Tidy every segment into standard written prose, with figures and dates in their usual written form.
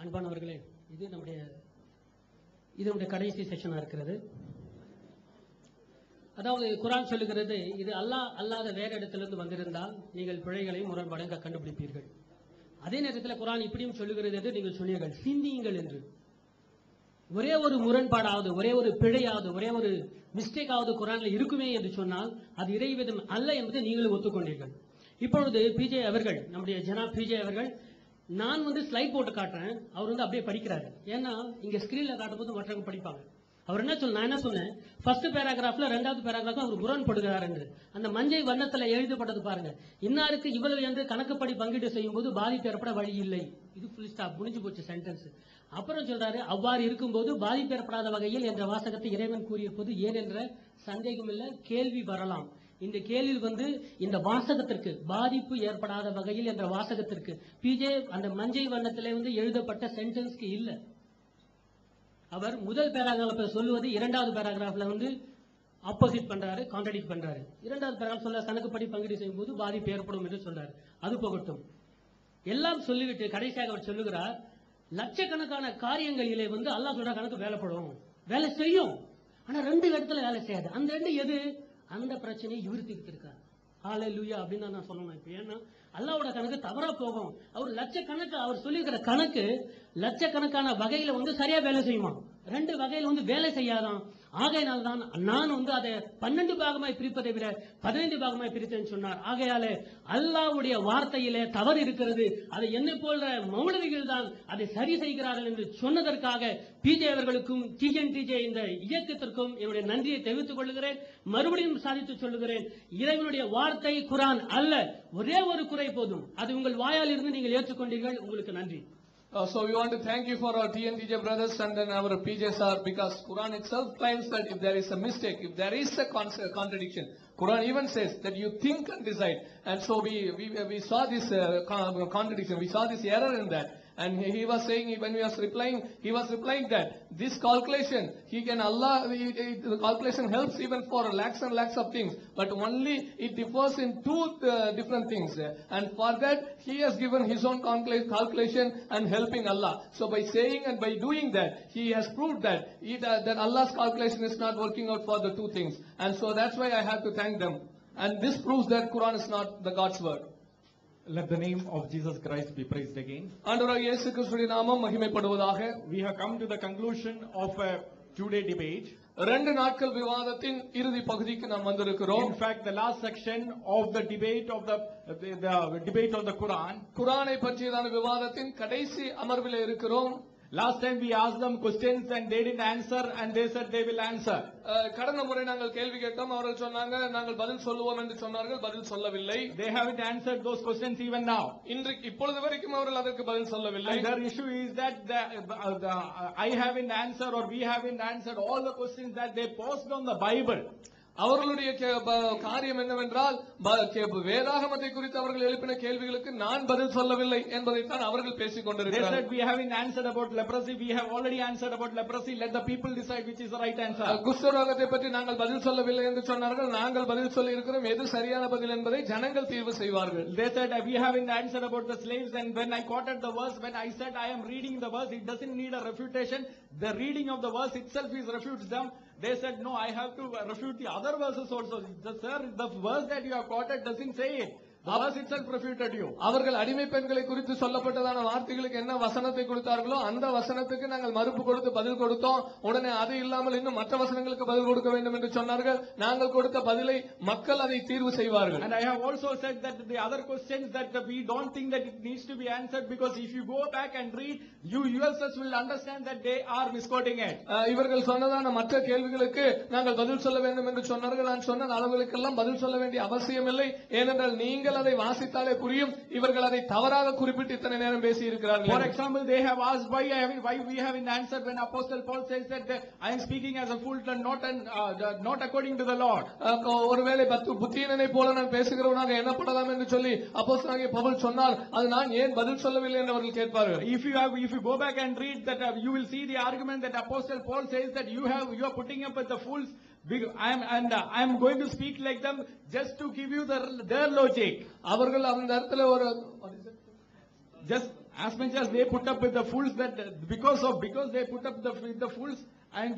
அன்பானவர்களே, இது நம்முடைய கடைசி செஷனா இருக்கிறது. அதாவது குர்ஆன் சொல்லுகிறது, இது அல்லாஹ் அல்லாத வேற இடத்திலிருந்து வந்திருந்தால் நீங்கள் பிழைகளையும் முரண்பாடுங்க கண்டுபிடிப்பீர்கள். அதே நேரத்தில் குர்ஆன் இப்படியும் சொல்லுகிறது என்று நீங்கள் சொன்னீர்கள், சிந்தியுங்கள் என்று. ஒரே ஒரு முரண்பாடாவது, ஒரே ஒரு பிழையாவது, ஒரே ஒரு மிஸ்டேக்காவது குர்ஆன்ல இருக்குமே என்று சொன்னால் அது இறைவேதம் அல்ல என்பதை நீங்களும் ஒத்துக்கொண்டீர்கள். இப்பொழுது பிஜே அவர்கள், நம்முடைய ஜனாப் பிஜே அவர்கள், நான் ஸ்லைட் போட்டு காட்டுறேன், அவர் அப்படியே படிக்கிறாரு. ஏன்னா இங்க ஸ்கிரீன்ல காட்டும் போது மற்றவங்க படிப்பாங்க. அவர் என்ன சொல்ல, நான் என்ன சொன்னேன், ஃபர்ஸ்ட் பேராகிராஃப்ல ரெண்டாவது பேராகிராஃப்ல அவர் முரண்படுகிறார் என்று. அந்த மஞ்சை வண்ணத்துல எழுதப்பட்டது பாருங்க, இன்னாருக்கு இவ்வளவு என்று கணக்குப்படி பங்கீடு செய்யும் போது பாதிப்பு ஏற்பட வழி இல்லை. இது ஃபுல் ஸ்டாப், முடிஞ்சு போச்சு சென்டென்ஸ். அப்புறம் சொல்றாரு, அவ்வாறு இருக்கும்போது பாதிப்பு ஏற்படாத வகையில் என்ற வாசகத்தை இறைவன் கூறியிருப்பது ஏன் என்ற சந்தேகம் இல்ல, கேள்வி வரலாம். இந்த கேள்வி இந்த வாசகத்திற்கு, பாதிப்பு ஏற்படாத வகையில் என்ற வாசகத்திற்கு, பிஜே அந்த மஞ்சை வண்ணத்திலே எழுதப்பட்ட சென்டென்ஸ்க்கு இல்ல. அவர் முதல் பேராகிராஃப்ல சொல்லுவது இரண்டாவது பேராகிராஃப்ல ஆப்போசிட் பண்றாரு, கான்ட்ராடிக்ட் பண்றாரு. இரண்டாவது பேராகிராஃப் சொல்ல கணக்குப்படி பங்கீடு செய்யும் போது பாதிப்பு ஏற்படும் என்று சொல்றாரு. அது போகட்டும். எல்லாம் சொல்லிவிட்டு கடைசியாக அவர் சொல்லுகிறார், லட்சக்கணக்கான காரியங்களிலே அல்லாஹ் சொல்ற கணக்கு வேலைப்படும், வேலை செய்யும், ஆனா ரெண்டு இடத்துல வேலை செய்யாது. அந்த ரெண்டு எது? அந்த பிரச்சனையை இவர் தீர்த்திருக்கார். ஹல்லேலூயா அப்படின்னு நான் சொல்லணும். இப்ப ஏன்னா அல்லாஹ்வோட கணக்கு தவறா போகும். அவர் லட்சக்கணக்கு, அவர் சொல்லியிருக்கிற கணக்கு லட்சக்கணக்கான வகையில சரியா வேலை செய்யுமா, ரெண்டு வகையில வேலை செய்யாதான். ஆகையினால்தான் நான் அதை 12 பாகமாய் பிரிப்பதை விட 15 பாகமாய் பிரித்தேன்னு சொன்னார். ஆகையாலே அல்லாஹ்வுடைய வார்த்தையிலே தவறு இருக்கிறது, அதை என்னை போன்ற மௌலவிகள் தான் அதை சரி செய்கிறார்கள் என்று சொன்னதற்காக பிஜே அவர்களுக்கும் டிஜே இந்த இயக்கத்திற்கும் என்னுடைய நன்றியை தெரிவித்துக் கொள்கிறேன். மறுபடியும் சாதித்து சொல்லுகிறேன், இறைவனுடைய வார்த்தை குர்ஆன் அல்ல. ஒரே ஒரு குறை போதும், அது உங்கள் வாயால் இருந்து நீங்கள் ஏற்றுக்கொண்டீர்கள். உங்களுக்கு நன்றி. So we want to thank you for our TNTJ brothers and then our PJ sir, because Quran itself claims that if there is a mistake, if there is a contradiction, Quran even says that you think and decide. And so we saw this contradiction, we saw this error in that. And he was saying, when he was replying that this calculation, the calculation helps even for lakhs and lakhs of things, but only it differs in two different things. And for that, he has given his own calculation and helping Allah. So by saying and by doing that, he has proved that Allah's calculation is not working out for the two things. And so that's why I have to thank them. And this proves that Quran is not the God's word. Let the name of Jesus Christ be praised again. ஆண்டவராகிய இயேசு கிறிஸ்துவின் நாமம் மகிமைப்படுவதாக. We have come to the conclusion of a 2-day debate. 2 நாட்கள் விவாதத்தின் இறுதி பகுதிக்கு நாம் வந்திருக்கிறோம். In fact, the last section of the debate of the debate on the Quran. குர்ஆனை பற்றியதான விவாதத்தின் கடைசி அமர்விலே இருக்கிறோம். Last time we asked them questions and they didn't answer, and they said they will answer. கடந்த முறை நாங்கள் கேள்வி கேட்டோம், அவர்கள் சொன்னாங்க நாங்கள் பதில் சொல்லுவோம் என்று சொன்னார்கள், பதில் சொல்லவில்லை. They haven't answered those questions even now. இப்பொழுது வரைக்கும் அவர்கள் அதற்கு பதில் சொல்லவில்லை. And their issue is that I haven't answered or we haven't answered all the questions that they posed on the Bible. அவர்களுடைய காரியம் என்னவென்றால், வேதாகமத்தை குறித்து அவர்கள் எழுப்பின கேள்விகளுக்கு நான் பதில் சொல்லவில்லை என்பதைத்தான் அவர்கள் பேசிக் கொண்டிருக்கிறார்கள். They said we haven't answered about leprosy, we have already answered about leprosy, let the people decide which is the right answer. குஷ்டரோகத்தை பற்றி நாங்கள் பதில் சொல்லவில்லை என்று சொன்னார்கள், நாங்கள் பதில் சொல்லி இருக்கிறோம், எது சரியான பதில் என்பதை ஜனங்கள் தீர்வு செய்வார்கள். They said we haven't answered about the slaves, and when I quoted the verse, when I said I am reading the verse, it doesn't need a refutation, the reading of the verse itself is refutes them. They said no, I have to refute the other verses also. Sir, the verse that you have quoted doesn't say it. The verse itself refuted you. அவர்கள் அடிமை பெண்களை குறித்து சொல்லப்பட்டதான வார்த்தைகளுக்கு என்ன வசனத்தை கொடுத்தார்களோ அந்த வசனத்துக்கு நாங்கள் மறுப்பு கொடுத்து பதில் கொடுத்தோம். உடனே அது இல்லாமல் இன்னும் மற்ற வசனங்களுக்கு பதில் கொடுக்க வேண்டும் என்று சொன்னார்கள். நாங்கள் கொடுத்த பதிலை மக்கள் அதை தீர்வு செய்வார்கள். And I have also said that the other questions that we don't think that it needs to be answered, because if you go back and read, you yourselves will understand that they are misquoting it. இவர்கள் சொன்னதான மற்ற கேள்விகளுக்கு நாங்கள் பதில் சொல்ல வேண்டும் என்று சொன்னார்கள். நான் சொன்ன அளவுகளுக்கெல்லாம் பதில் சொல்ல வேண்டிய அவசியம் இல்லை. ஏனென்றால் நீங்கள் அதை வாசித்தாலே புரியும், இவர்கள் அதை தவறாக குறிப்பிட்டு இத்தனை நேரம் பேசி இருக்கிறார்கள். For example, they have asked why we haven't answered when Apostle Paul says that I am speaking as a fool and not according to the Lord. ஒருவேளை புத்தியனை போல நான் பேசுகிறவனாக எண்ணப்படலாம் என்று சொல்லி அப்போஸ்தலனாகிய பவுல் சொன்னால் அது நான் ஏன் பதில் சொல்லவில்லை என்று அவர்கள் கேட்பார்கள். If you go back and read that, you will see the argument that Apostle Paul says that you are putting up with the fools. I am going to speak like them just to give you their logic. அவர்கள் அந்த இடத்துல ஒரு just as much as they put up with the fools, that because they put up with the fools, I am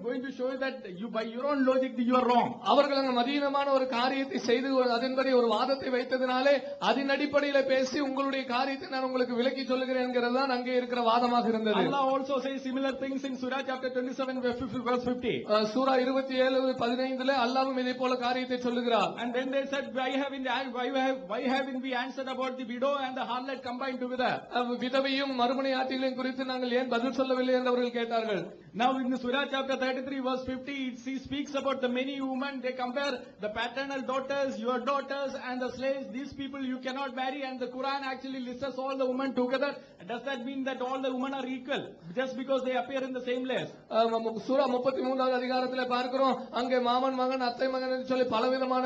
going to show you that you, by your own logic, you are wrong. அவர்கள் அங்க மதீனமான ஒரு காரியத்தை செய்து அதன்படி ஒரு வாதத்தை வைத்ததினாலே அதன் அடிப்படையில பேசி உங்களுடைய காரியத்தை நான் உங்களுக்கு விளக்கி சொல்லுகிறேன் என்கிறது தான் அங்கே இருக்கிற வாதமாக இருந்தது. Allah also says similar things in Surah chapter 27 verse 50. சூரா 27:15 அல்லாஹ்வும் இதே போல காரியத்தை சொல்லுகிறார். And then they said, why haven't we answered about the widow and the harlot combined together? விதவையும் மறுமனையாட்டிகளையும் குறித்து நாங்கள் ஏன் பதில் சொல்லவில்லை என்று அவர்கள் கேட்டார்கள். Now in the Surah chapter 33 verse 50, he speaks about the many women. They compare the paternal daughters, your daughters, and the slaves. These people you cannot marry, and the Quran actually lists all the women together. Does that mean that all the women are equal just because they appear in the same list? சூரா 33வது அதிகாரத்திலே பார்க்கிறோம், அங்கே மாமன் மகன் அத்தை மகன் என்று சொல்லி பலவிதமான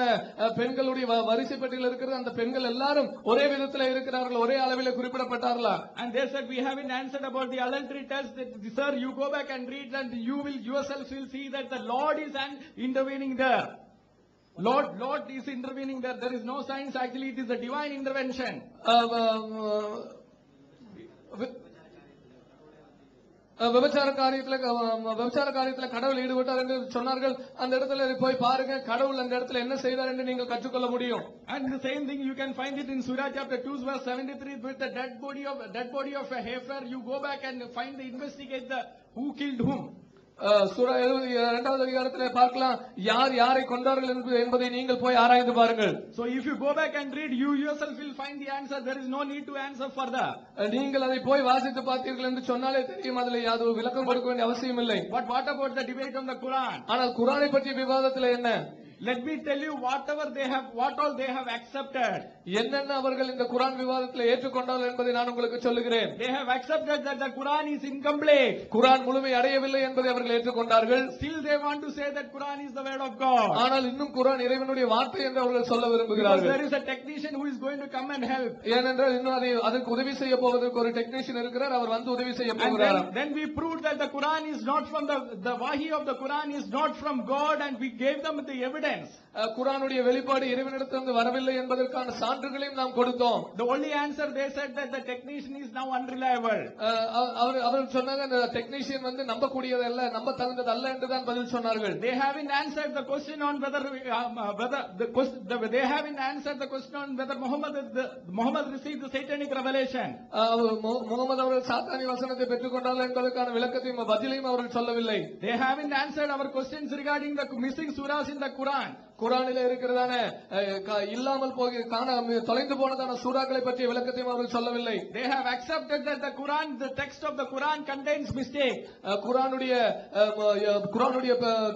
பெண்களுடைய வரிசை பட்டியல் இருக்கிறது. அந்த பெண்கள் எல்லாரும் ஒரே விதத்தில் இருக்கிறார்கள், ஒரே அளவில் குறிப்பிடப்பட்டார்களா? And they said, we haven't answered about the adultery test. Sir, you go back and read, and you will yourself will see that the Lord is intervening there. Lord is intervening there. There is no science. Actually, it is a divine intervention. விபச்சார காரியத்துல கடவுள் ஈடுபட்டார் என்று சொன்னார்கள். அந்த இடத்துல போய் பாருங்க, கடவுள் அந்த இடத்துல என்ன செய்தார் என்று நீங்கள் கற்றுக்கொள்ள முடியும். And the same thing you can find it in Surah chapter 2 verse 73 with the dead body of a heifer. You go back and investigate who killed whom. சூரா 72வது அதிகாரத்திலே பார்க்கலாம், யார் யாரை கொண்டார்கள் என்பதை நீங்கள் போய் ஆராய்ந்து பாருங்கள். So if you go back and read, you yourself will find the answer. There is no need to answer further. நீங்கள் அதை போய் வாசித்து பார்த்தீர்கள் என்று சொன்னாலே தெரியும், அதில் யாதொரு விளக்கம் கொடுக்க வேண்டிய அவசியம் இல்லை. But what about the debate on the Quran? ஆனால் குர்ஆனை பற்றிய விவாதத்தில் என்ன? Let me tell you what all they have accepted. என்னென்ன அவர்கள் இந்த குர்ஆன் விவாதத்தில் ஏற்றுக்கொண்டார்கள் என்பதை நான் உங்களுக்கு சொல்லுகிறேன். They have accepted that the Quran is incomplete. குர்ஆன் முழுமை அடையவில்லை என்பதை அவர்கள் ஏற்றுக்கொண்டார்கள். Still they want to say that Quran is the word of God. ஆனால் இன்னும் குர்ஆன் இறைவனுடைய வார்த்தை என்று அவர்கள் சொல்ல விரும்புகிறார்கள். There is a technician who is going to come and help. ஏனென்றால் இன்னும் அதற்கு உதவி செய்ய போவதற்கு ஒரு டெக்னீஷியன் இருக்கிறார், அவர் வந்து உதவி செய்ய போகிறார். Then we proved that the Quran is not from the wahi of the Quran is not from God, and we gave them the evidence. குர்ஆனுடைய வெளிப்பாடு இறைவனிடத்திலிருந்து வரவில்லை என்பதற்கான சான்றுகளையும் நாம் கொடுத்தோம். The only answer they said that the technician is now unreliable. அவர்கள் சொன்னாங்க, அந்த technician வந்து நம்பக்கூடியது அல்ல, நம்ப தகுந்தது அல்ல என்று தான் பதில் சொன்னார்கள். They haven't answered the question on whether Muhammad received the satanic revelation. Mohammed அவர்கள் சாத்தானி வசனத்தை பெற்றுக்கொண்டார்கள் என்பதற்கான விளக்கத்தையும் பதிலையும் அவர்கள் சொல்லவில்லை. They haven't answered our questions regarding the missing surahs in the Quran. குர்ஆனிலே இருக்கிறதான இல்லாமல் போக தொலைந்து போனதான சூறாக்களை பற்றிய விளக்கத்தையும் அவர்கள் சொல்லவில்லை. They have accepted that the text of the Quran contains mistake. குர்ஆனுடைய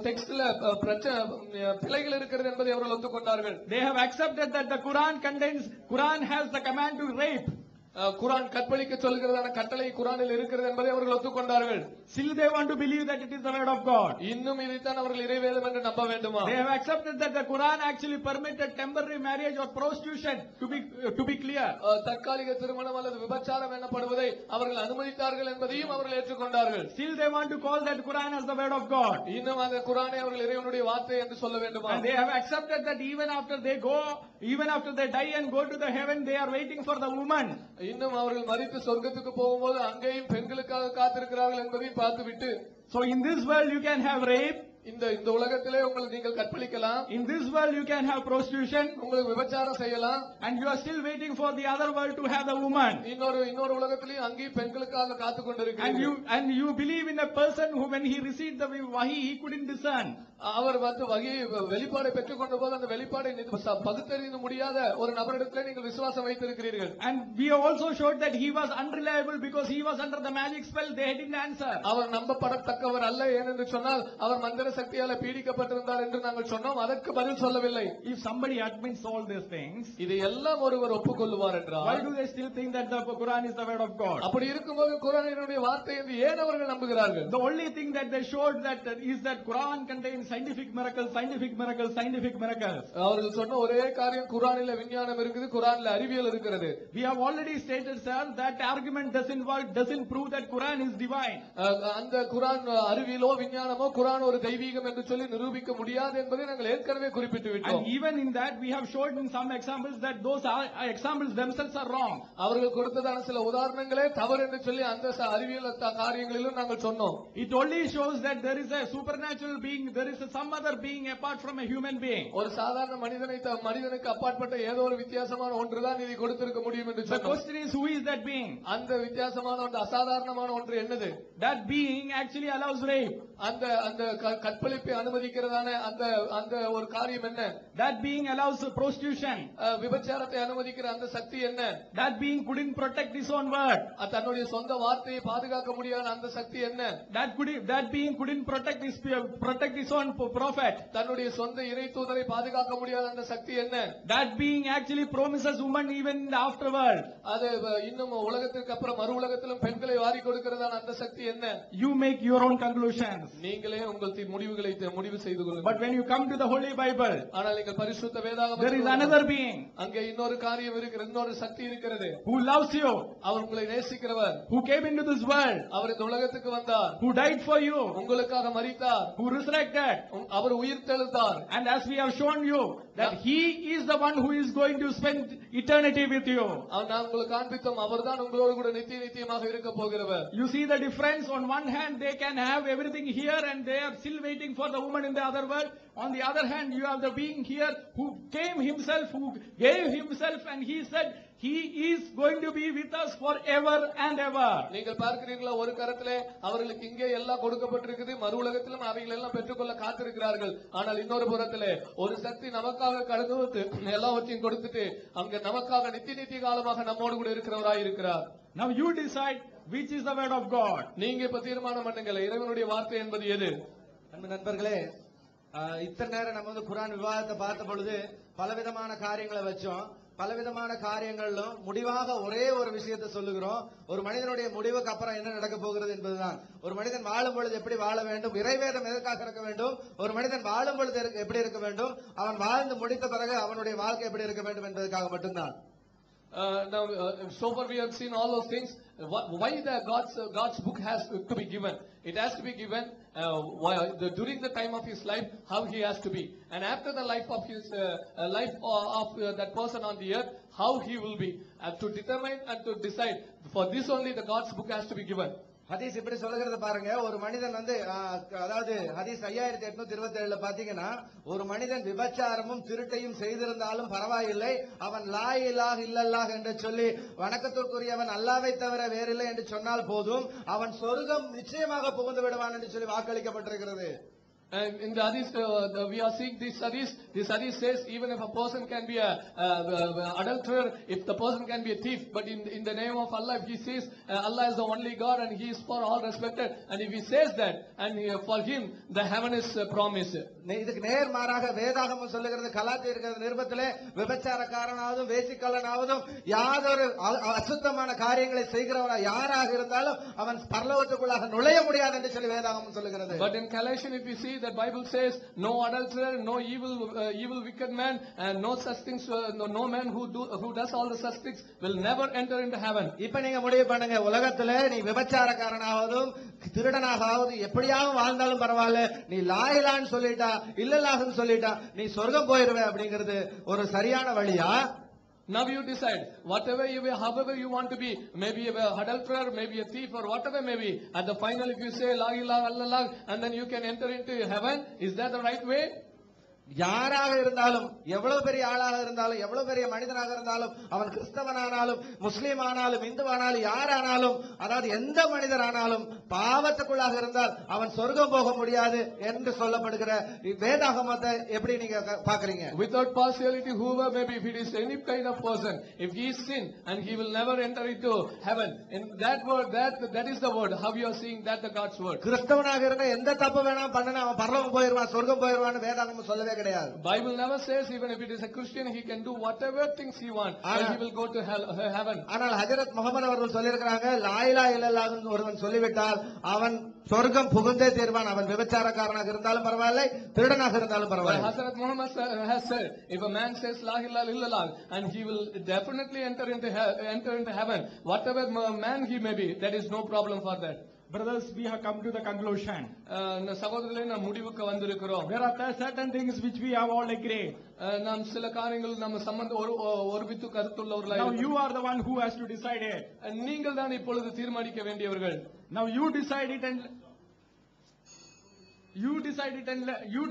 டெக்ஸ்ட்ல பிழைகள் இருக்கிறது என்பதை அவர்கள் ஒத்துக்கொண்டார்கள். They have accepted that the Quran has the command to rape. குர்ஆன் கற்பழிக்க சொல்கிறதான கட்டளை குர்ஆனில் இருக்கிறது என்பதை அவர்கள் ஒத்துக்கொண்டார்கள். Still they want to believe that it is the word of God. இன்னும் இதைத்தான் அவர்கள் இறைவேதம் என்று நம்ப வேண்டுமா? They have accepted that the Quran actually permitted temporary marriage or prostitution, to be clear. தற்காலிக திருமணம் அல்லது விபச்சாரம் எனப்படுவதை அவர்கள் அனுமதித்தார்கள் என்பதையும் அவர்கள் ஏற்றுக்கொண்டார்கள். Still they want to call that Quran as the word of God. இன்னும் அந்த குர்ஆனை அவர்கள் இறைவனுடைய வார்த்தை என்று சொல்ல வேண்டுமா? And they have accepted that even after they die and go to the heaven, they are waiting for the woman. இன்னும் அவர்கள் மரித்து சொர்க்கத்துக்கு போகும்போது அங்கேயும் பெண்களுக்காக காத்திருக்கிறார்கள் என்பதையும் பார்த்துவிட்டு, so in this world you can have rape. இந்த உலகத்திலே நீங்கள் கற்பழிக்கலாம். In this world you can have prostitution. உங்களுக்கு விபச்சாரம் செய்யலாம். And you are still waiting for the other world to have the woman. இன்னொரு உலகத்திலேயும் அங்கேயும் பெண்களுக்காக காத்துக் கொண்டிருக்கிறீர்கள். And you believe in a person who, when he received the wahi, he couldn't discern. அவர் வந்து வெளிப்பாடை பெற்றுக் கொண்ட போது அந்த வெளிப்பாடை பகுத்தறிந்து முடியாத ஒரு நபரிடத்திலே நீங்கள் விசுவாசம் வைத்திருக்கிறீர்கள். And we also showed that he was unreliable because he was under the magic spell. They didn't answer. அவர் நம்பப்படத்தக்கவர் அல்ல, ஏனென்று சொன்னால் அவர் மந்திர சக்தியால பீடிக்கப்பட்டிருந்தார் என்று நாங்கள் சொன்னோம். அதற்கு பதில் சொல்லவில்லை. If somebody admits all these things, இது எல்லாம் ஒருவர் ஒப்புக்கொள்வார் என்றால், why do they still think that the Quran is the word of God? அப்படி இருக்கும்போது குர்ஆனினுடைய வார்த்தை என்று ஏன் அவர்கள் நம்புகிறார்கள்? The only thing that they showed is that Quran contains scientific miracles. அவர்கள் சொன்ன ஒரே காரியம், குர்ஆனில் விஞ்ஞானம் இருக்குது, குர்ஆனில் அறிவியல் இருக்கிறது. We have already stated, sir, that argument doesn't prove that Quran is divine. அந்த குர்ஆன் அறிவியலோ விஞ்ஞானமோ குர்ஆன் ஒரு தெய்வீக தெய்வீகம் என்று சொல்லி நிரூபிக்க முடியாது என்பதை நாங்கள் ஏற்கனவே குறிப்பிட்டு விட்டோம். And even in that we have showed in some examples that those examples themselves are wrong. அவர்கள் கொடுத்ததான சில உதாரணங்களே தவறு என்று சொல்லி அந்த அறிவியல் காரியங்களிலும் நாங்கள் சொன்னோம். It only shows that there is a supernatural being, there is some other being apart from a human being. ஒரு சாதாரண மனிதனுக்கு அப்பாற்பட்ட ஏதோ ஒரு வித்தியாசமான ஒன்றுதான் இதை கொடுத்திருக்க முடியும் என்று The சொன்னோம். question is, who is that being? அந்த வித்தியாசமான ஒன்று, அசாதாரணமான ஒன்று என்னது? That being actually allows rape. அந்த கற்பழிப்பை அனுமதிக்கிறதான அந்த ஒரு காரியம் என்ன? That being allows prostitution. விபச்சாரத்தை அனுமதிக்கிற அந்த சக்தி என்ன? That being couldn't protect his own word. தன்னுடைய சொந்த வார்த்தையை பாதுகாக்க முடியாத அந்த சக்தி என்ன? That being couldn't protect his own prophet. தன்னுடைய சொந்த இறை தூதரை பாதுகாக்க முடியாத அந்த சக்தி என்ன? That being actually promises women even in the afterworld. அது இன்னும் உலகத்திற்கு அப்புறம் மறு உலகத்திலும் பெண்களை வாரி கொடுக்கிறதான அந்த சக்தி என்ன? You make your own conclusions. நீங்களே உங்கள் முடிவு செய்து கொள்ளுங்கள். But when you come to the Holy Bible, ஆனால் நீங்கள் பரிசுத்த வேதாகமத்தில் there is another being. அங்கே இன்னொரு காரியம் இருக்கிறது, இன்னொரு சக்தி இருக்கிறது. Who loves you? அவர் உங்களை நேசிக்கிறவர். Who came into this world? அவர் இந்த உலகத்துக்கு வந்தார். Who died for you? உங்களுக்காக மரித்தார். Who resurrected? அவர் உயிர்த்தெழுந்தார். And as we have shown you that he is the one who is going to spend eternity with you. நான் உங்களுக்கு காண்பித்தோம், அவர்தான் உங்களோடு கூட நித்தியமாக இருக்க போகிறவர். You see the difference. On one hand they can have everything here and they are still waiting for the woman in the other world. On the other hand you have the being here who came himself, who gave himself, and he said he is going to be with us forever and ever. நீங்கள் பார்க்கிறீர்களா, ஒரு கரத்திலே அவர்களுக்கு இங்கே எல்லாம் கொடுக்கப்பட்டிருக்குது, மறு உலகத்திலும் அவைகள் எல்லாம் பெற்றுக்கொள்ள காத்திருக்கிறார்கள். ஆனால் இன்னொரு புறத்திலே ஒரு சக்தி நமக்காக கடந்து வந்து எல்லாவற்றையும் கொடுத்துட்டு அங்க நமக்காக நித்திய காலமாக நம்மோடு கூட இருக்கிறவராய் இருக்கிறார். Now you decide which is the word of God. நீங்க இப்ப தீர்மானம் பண்ணுங்க, இறைவனுடைய வார்த்தை என்பது எது? அன்பு நண்பர்களே, இத்தனை நேரம் நம்ம குர்ஆன் விவாதத்தை பார்த்த பொழுது பலவிதமான காரியங்களை வச்சோம். பலவிதமான காரியங்களிலும் முடிவாக ஒரே ஒரு விஷயத்தை சொல்லுகிறோம். ஒரு மனிதனுடைய முடிவுக்கு அப்புறம் என்ன நடக்க போகிறது என்பதுதான். ஒரு மனிதன் வாழும் பொழுது எப்படி வாழ வேண்டும், இறைவேதம் எதற்காக இருக்க வேண்டும், ஒரு மனிதன் வாழும் பொழுது எப்படி இருக்க வேண்டும், அவன் வாழ்ந்து முடித்த பிறகு அவனுடைய வாழ்க்கை எப்படி இருக்க வேண்டும் என்பதற்காக மட்டும்தான். Now, so far we have seen all those things. Why God's book has to be given? It has to be given during the time of his life, how he has to be, and after the life of his that person on the earth, how he will be, to determine and to decide. For this only the God's book has to be given. ஹதீஸ் இப்படி சொல்லுகிறது பாருங்க. ஒரு மனிதன் அதாவது ஹதீஸ் 5827 பாத்தீங்கன்னா, ஒரு மனிதன் விபச்சாரமும் திருட்டையும் செய்திருந்தாலும் பரவாயில்லை, அவன் லா இலாஹ இல்லல்லாஹ் என்று சொல்லி வணக்கத்திற்குரியவன் அல்லாஹ்வை தவிர வேறில்லை என்று சொன்னால் போதும், அவன் சொர்க்கம் நிச்சயமாக புகுந்து விடுவான் என்று சொல்லி வாக்களிக்கப்பட்டிருக்கிறது. And in the hadith, we are seeing this hadith. This hadith says even if a person can be a adulterer, if the person can be a thief, but in the name of Allah, if he says Allah is the only God and he is for all respected, and if he says that, and for him the heaven is promised. இதுக்கு நேர்மாறாக வேதாகமம் சொல்லுகிறது, கலாத்தியர் நிருபத்திலே விபச்சாரக்காரனாவதும் வேசிக்கல்லனாவதும் யாதொரு அசுத்தமான காரியங்களை செய்கிறவனா யாராக இருந்தாலும் அவன் பரலோகத்துக்குள்ளாக நுழைய முடியாது என்று சொல்லி வேதாகமம் சொல்லுகிறது. But in Galatians, if we see, the Bible says no adulterer, no evil wicked man, and no such things, no man who does all the such things will never enter into heaven. இப்ப நீங்க முடிவு பண்ணுங்க, உலகத்துல நீ விபச்சாரக்காரனாவதும் திருடனாவது எப்படியாவது வாழ்ந்தாலும் பரவாயில்ல, நீ லாயிலான்னு சொல்லிட்டா இல்லல்லாஹ்னு சொல்லிட்டா நீ சொர்க்கம் போயிருவே அப்படிங்கிறது ஒரு சரியான வழியா? Now you decide, however you want to be, maybe an adulterer, maybe a thief, or whatever may be. At the final, if you say La ilaha illallah, and then you can enter into heaven, is that the right way? யாராக இருந்தாலும், எவ்வளவு பெரிய ஆளாக இருந்தாலும், எவ்வளவு பெரிய மனிதனாக இருந்தாலும், அவன் கிறிஸ்தவனானாலும் முஸ்லீம் ஆனாலும் இந்துவானாலும் யாரானாலும், அதாவது எந்த மனிதரானாலும் பாவத்துக்குள்ளாக இருந்தால் அவன் சொர்க்கம் போக முடியாது என்று சொல்லப்படுகிற வேதாகமத்தை எப்படி நீங்க பாக்குறீங்க? Without partiality, whoever may be, if it is any kind of person, if he is sin and he will never enter into heaven, in that word, that is the word. How you are seeing that the God's word? கிறிஸ்தவனாக இருந்தா எந்த தப்பு வேணா பண்ணனா அவன் பரலோகம் போயிடுவான், சொர்க்கம் போயிடுவான்னு வேதாகமம் சொல்லவே கிடையாது. Bible never says even if it is a Christian he can do whatever things he wants and he will go to heaven. ஆனால் ஹஜரத் முஹம்மது அவர்கள் சொல்லியிருக்கிறாங்க, லா இலாஹ இல்லல்லாஹ் ஒருவன் சொல்லிவிட்டால் அவன் சொர்க்கம் புகுந்தே தீர்வான். அவன் விபச்சாரக்காரனாக இருந்தாலும் பரவாயில்லை, திருடனாக இருந்தாலும் பரவாயில்லை. Hazrat Muhammad has said, if a man says La ilaha illallah, and he will definitely enter into heaven, whatever man he may be, there is no problem for that. brothers, we have come to the conclusion. சகோதரர்களே நாம் முடிவுக்கு வந்திருக்கிறோம். There are certain things which we have all agreed. நாம் சில காரியங்கள் நம்ம சம்பந்த ஒருமித்து கருத்துள்ளவர்களாக Now you are the one who has to decide it. நீங்கள் தான் இப்பொழுது தீர்மானிக்க வேண்டியவர்கள். Now you decide it and you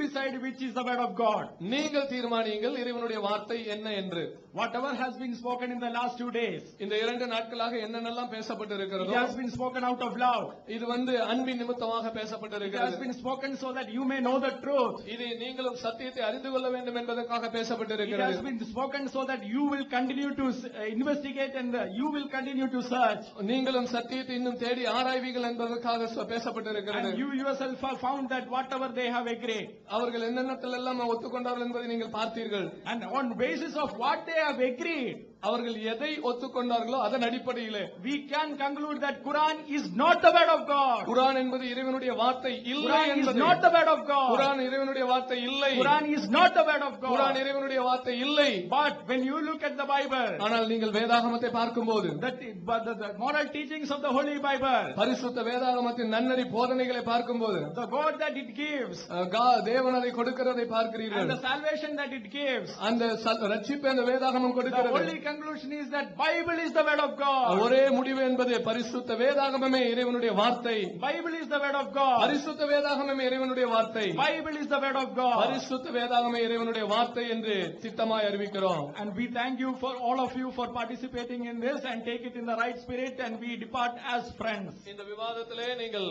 decide which is the word of God. நீங்கள் தீர்மானியுங்கள் இறைவனுடைய வார்த்தை என்ன என்று. Whatever has been spoken in the last 2 days, இந்த 2 நாட்களாக என்னென்னலாம் பேசப்பட்டிருக்கிறதோ, it has been spoken out of love. இது அன்பின் நிமித்தமாக It பேசப்பட்டிருக்கிறது. has been spoken so that you may know the truth. இது நீங்களும் சத்தியத்தை அறிந்து கொள்ள வேண்டும் என்பதற்காக It பேசப்பட்டிருக்கிறது. has been spoken so that you will continue to investigate and you will continue to search. நீங்களும் சத்தியத்தை இன்னும் தேடி ஆராய்வீர்கள் என்பதற்காக பேசப்பட்டிருக்கிறது. And you yourself have found that whatever they have agreed, அவர்கள் என்னென்னத்தில் எல்லாம் ஒத்துக்கொண்டார்கள் என்பதை நீங்கள் பார்த்தீர்கள். and on basis of what they have agreed, அவர்கள் எதை ஒத்துக்கொண்டார்களோ அதன் அடிப்படையிலே we can conclude that Quran is not the word of God. குர்ஆன் என்பது இறைவனுடைய வார்த்தை இல்லை Quran is என்பது. not the word of God. குர்ஆன் இறைவனுடைய வார்த்தை இல்லை. Quran is not the word of Quran God. இறைவனுடைய வார்த்தை இல்லை. But when you look at the Bible, ஆனால் நீங்கள் வேதாகமத்தை பார்க்கும்போது but the moral teachings of the Holy Bible, பரிசுத்த வேதாகமத்தின் நன்னறி போதனைகளை பார்க்கும்போது the God that it gives, தேவன் அதை கொடுக்கிறதை பார்க்கிறீர்கள். and the salvation that it gives, அந்த ரட்சிப்பை அந்த வேதாகமம் the கொடுக்கிறது. only conclusion is that Bible is the word of God. ஒரே முடிவு என்பது பரிசுத்த வேதாகமமே இறைவனுடைய வார்த்தை. Bible is the word of God. பரிசுத்த வேதாகமமே இறைவனுடைய வார்த்தை. Bible is the word of God. பரிசுத்த வேதாகமே இறைவனுடைய வார்த்தை என்று திட்டமாய் அறிவிக்கிறோம். And we thank you for all of you for participating in this and take it in the right spirit, and we depart as friends. இந்த விவாதத்திலே நீங்கள்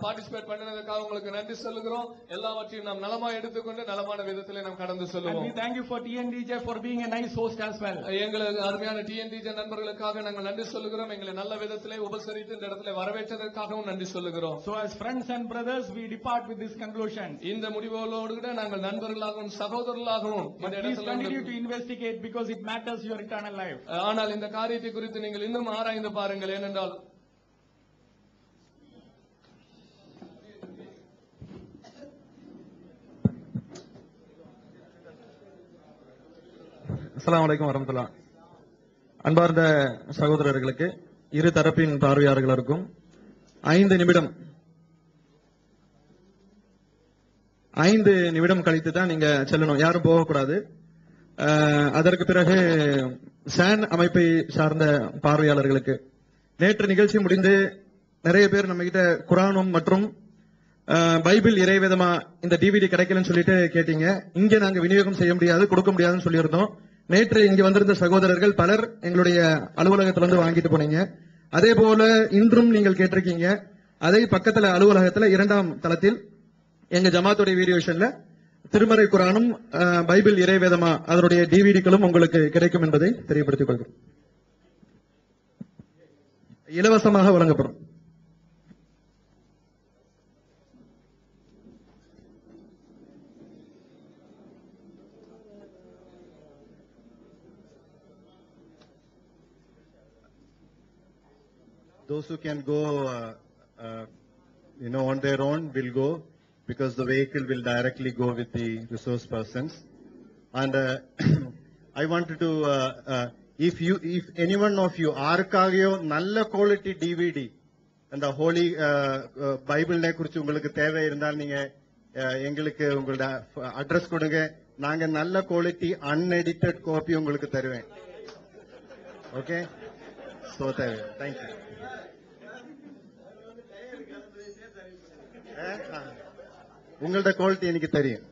பார்ட்டிசிபேட் பண்ணதுக்காக உங்களுக்கு நன்றி சொல்லுகிறோம். எல்லாவற்றையும் நாம் நலமாய் எடுத்துக்கொண்டு நலமான விதத்திலே நாம் கடந்து And செல்லுவோம். we thank you for TNDJ for being a nice host as well. எங்களுக்கு அருமையான டிஎன்டிஜே நண்பர்களுக்காக நாங்கள் நன்றி சொல்லுகிறோம். எங்களை நல்ல விதத்திலே உபசரித்து இந்த இடத்துல வரவேற்றதற்காகவும் நன்றி சொல்லுகிறோம். So as friends and brothers, we depart with this conclusion. இந்த முடிவுகளோடு கூட நாங்கள் நண்பர்களாகவும் சகோதரர்களாகவும் இந்த But please continue to இடத்துல investigate because it matters your eternal life. ஆனால் இந்த காரியத்தை குறித்து நீங்கள் இன்னும் ஆராய்ந்து பாருங்கள். ஏனென்றால் அஸ்ஸலாமு அலைக்கும் வரஹ்மத்துல்லாஹ். அன்பார்ந்த சகோதரர்களுக்கு இரு தரப்பின் பார்வையாளர்களுக்கும் 5 நிமிடம் கழித்து தான் நீங்க செல்லணும், யாரும் போகக்கூடாது. அதற்கு பிறகு சான் அமைப்பை சார்ந்த பார்வையாளர்களுக்கு நேற்று நிகழ்ச்சி முடிந்து நிறைய பேர் நம்ம கிட்ட குர்ஆனும் மற்றும் பைபிள் இறைவேதமா இந்த டிவிடி கிடைக்கலன்னு சொல்லிட்டு கேட்டீங்க. இங்க நாங்க விநியோகம் செய்ய முடியாது, கொடுக்க முடியாதுன்னு சொல்லியிருந்தோம். நேற்று இங்க வந்திருந்த சகோதரர்கள் பலர் எங்களுடைய அலுவலகத்திலிருந்து வாங்கிட்டு போனீங்க. அதே போல இன்றும் நீங்கள் கேட்டிருக்கீங்க. அதை பக்கத்துல அலுவலகத்துல 2ஆம் தளத்தில் எங்க ஜமாத்துடைய வீடியோஷன்ல திருமறை குர்ஆனும் பைபிள் இறைவேதமா அதனுடைய டிவிடிக்களும் உங்களுக்கு கிடைக்கும் என்பதை தெரியப்படுத்திக் கொள்கிறோம். இலவசமாக வழங்கப்படும். Those who can go, on their own will go because the vehicle will directly go with the resource persons. And I wanted to, if anyone of you, ஆர்க்காகையோ நல்ல குவாலிட்டி டிவிடி அந்த ஹோலி பைபிள்னை குறித்து உங்களுக்கு தேவை இருந்தால் நீங்க எங்களுக்கு உங்களோட அட்ரஸ் கொடுங்க. நாங்க நல்ல குவாலிட்டி அன்எடிட்டட் காப்பி உங்களுக்கு தருவேன். ஓகே, சோ தேவை. தேங்க்யூ. உங்களோட குவாலிட்டி எனக்கு தெரியும்.